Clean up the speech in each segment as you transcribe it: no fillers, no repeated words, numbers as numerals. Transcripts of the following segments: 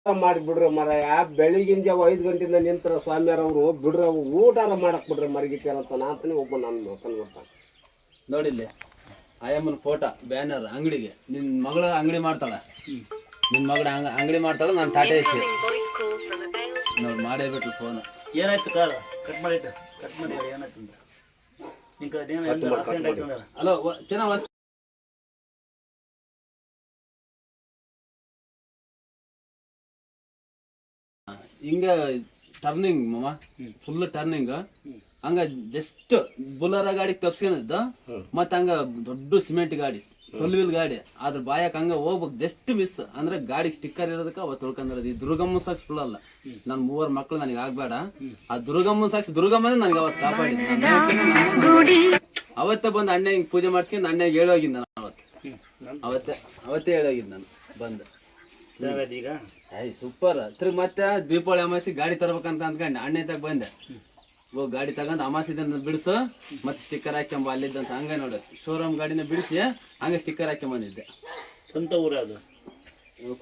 ಮಾಡಿಬಿಡ್ರಿ ಮರ ಬೆಳಿಗಿನ ಜಾವ 5 ಗಂಟೆಯಿಂದ ನಿಂತರ ಸ್ವಾಮಿಯರವರು ಬಿಡ್ರಿ ಊಟಾರ ಮಾಡಕ್ ಬಿಡ್ರಿ ಮರಗಿತ್ತಾರ ಅಂತ ನಾತನೇ ಒಬ್ಬ ನಾನು ಕನ್ವರ್ತಾನೆ ನೋಡಿಲ್ಲಿ ಆಯಮ್ಮನ ಫೋಟೋ ಬ್ಯಾನರ್ ಅಂಗಡಿಗೆ ನಿನ್ ಮಗಳ ಅಂಗಡಿ ಮಾಡ್ತಾಳ ನಿನ್ ಮಗಳ ಅಂಗಡಿ ಮಾಡ್ತಾಳ ನಾನು ಟಾಟಾ ಎಸಿ ನೋಡಿ ಮಾಡೇ ಬಿಟ್ಲು ಫೋನ್ ಏನಾಯ್ತು ಕಾರ್ ಕಟ್ ಮಾಡಿ ಏನಾಯ್ತು ಹಲೋ ಚೆನ್ನಾಗಿ ಹಿಂಗ ಟರ್ನಿಂಗ್ ಮಾಮ ಫುಲ್ ಟರ್ನಿಂಗ್ ಹಂಗ ಜಸ್ಟ್ ಬುಲರ ಗಾಡಿ ತಪ್ಸ್ಕೊಂಡಿದ್ದ ಮತ್ತ ಹಂಗ ದೊಡ್ಡ ಸಿಮೆಂಟ್ ಗಾಡಿ ಫುಲ್ ವೀಲ್ ಗಾಡಿ ಅದ್ರ ಬಾಯಕ್ ಹಂಗ ಹೋಗ್ಬೇಕು ಜಸ್ಟ್ ಮಿಸ್ ಅಂದ್ರೆ ಗಾಡಿ ಸ್ಟಿಕ್ಕರ್ ಇರೋದಕ್ಕ ಅವತ್ತು ತೊಳ್ಕೊಂಡಿರೋದು ಈ ದುರ್ಗಮ್ಮ ಸಾಕ್ಷಿ ಫುಲ್ ಅಲ್ಲ ನನ್ 3 ಮಕ್ಳು ನನಗೆ ಆಗ್ಬೇಡ ಆ ದುರ್ಗಮ್ಮ ಸಾಕ್ಷಿ ದುರ್ಗಮ್ಮನೇ ನನಗೆ ಅವತ್ತು ಕಾಪಾಡಿದ್ದೆ ಅವತ್ತೇ ಬಂದು ಅಣ್ಣ ಹಿಂಗ್ ಪೂಜೆ ಮಾಡ್ಸ್ಕೊಂಡು ಅಣ್ಣಗೆ ಹೇಳೋಗಿದ್ದ ನಾನು ಅವತ್ತೇ ಹೇಳೋಗಿದ್ದ ನಾನು ಬಂದು ಈಗ ಸೂಪರ್ ತಿರ್ಗಿ ಮತ್ತೆ ದೀಪಾವಳಿ ಅಮಾಸಿ ಗಾಡಿ ತರ್ಬೇಕಂತ ಅಂದ್ಕೊಂಡೆ ಅಣ್ಣ ತಗ ಬಂದೆ ಹೋಗಿ ಗಾಡಿ ತಗೊಂಡ್ ಅಮಾಸಿದ ಬಿಡಿಸು ಮತ್ತೆ ಸ್ಟಿಕ್ಕರ್ ಹಾಕ್ಯಂಬ ಅಲ್ಲಿದ್ದಂತ ಹಂಗ ನೋಡ ಶೋರೂಮ್ ಗಾಡಿನ ಬಿಡಿಸಿ ಹಂಗ ಸ್ಟಿಕ್ಕರ್ ಹಾಕ್ಯಂಬಂದಿದ್ದೆ ಸ್ವಂತ ಊರ ಅದು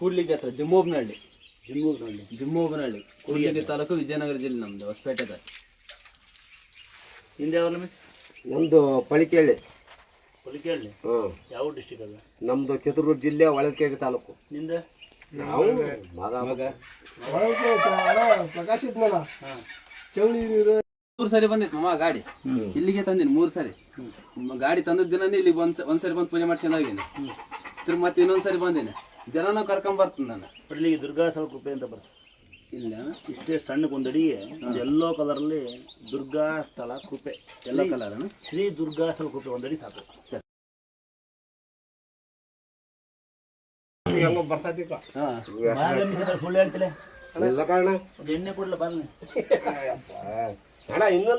ಕೂಡ್ಲಿಗೆ ಹತ್ರ ಜಿಮ್ಮೋಬನಹಳ್ಳಿ ಕೂಡ್ಲಿಗೆ ತಾಲೂಕು ವಿಜಯನಗರ ಜಿಲ್ಲೆ ನಮ್ದು ಹೊಸಪೇಟೆದ ಹಿಂದೆ ಯಾವ ನಮ್ದು ಪಳಿಕೇಳಿ ಯಾವ ಡಿಸ್ಟಿಕ್ ಅದು ನಮ್ದು ಚಿತ್ರದುರ್ಗ ಜಿಲ್ಲೆ ಹೊಳಲ್ಕೆರೆ ತಾಲೂಕು ನಿಂದ ನಾವು ಮಗ ಪ್ರಕಾಶ್ ಇದ್ನಲ್ಲ ಚೌಳಿ 3 ಸರಿ ಬಂದಿತ್ತು ಮಮ್ಮ ಗಾಡಿ ಇಲ್ಲಿಗೆ ತಂದಿನಿ 3 ಸರಿ ಗಾಡಿ ತಂದದ ದಿನನೇ ಇಲ್ಲಿ ಒಂದ್ಸರಿ ಬಂದು ಪೂಜೆ ಮಾಡ್ಸ್ಕೊಂಡ್ ಹೋಗಿನಿ ತಿರ್ಗಿ ಮತ್ತೆ ಇನ್ನೊಂದ್ಸರಿ ಬಂದಿನಿ ಜನನೂ ಕರ್ಕೊಂಡ್ ಬರ್ತೀನಿ ನಾನು ಇಲ್ಲಿಗೆ ದುರ್ಗಾ ಸ್ಥಳ ಕೃಪೆ ಅಂತ ಬರ್ತದೆ ಇಲ್ಲ ಇಷ್ಟೇ ಸಣ್ಣಗೊಂದಡಿಗೆ ಎಲ್ಲೋ ಕಲರ್ ಅಲ್ಲಿ ದುರ್ಗಾ ಸ್ಥಳ ಕೃಪೆ ಎಲ್ಲೋ ಕಲರ್ ಶ್ರೀ ದುರ್ಗಾ ಸ್ಥಳ ಕೃಪೆ ಒಂದಡಿ ಸಾಕು ಬರ್ತೈತಿ ಸುಳ್ಳು ಹೇಳ್ತಿಲ್ಲ ಎಲ್ಲ ಕಾರಣ ಎಣ್ಣೆ ಕೊಡ್ಲ ಬಾಲ್ ಅಣ್ಣ ಇನ್ನೊಂದು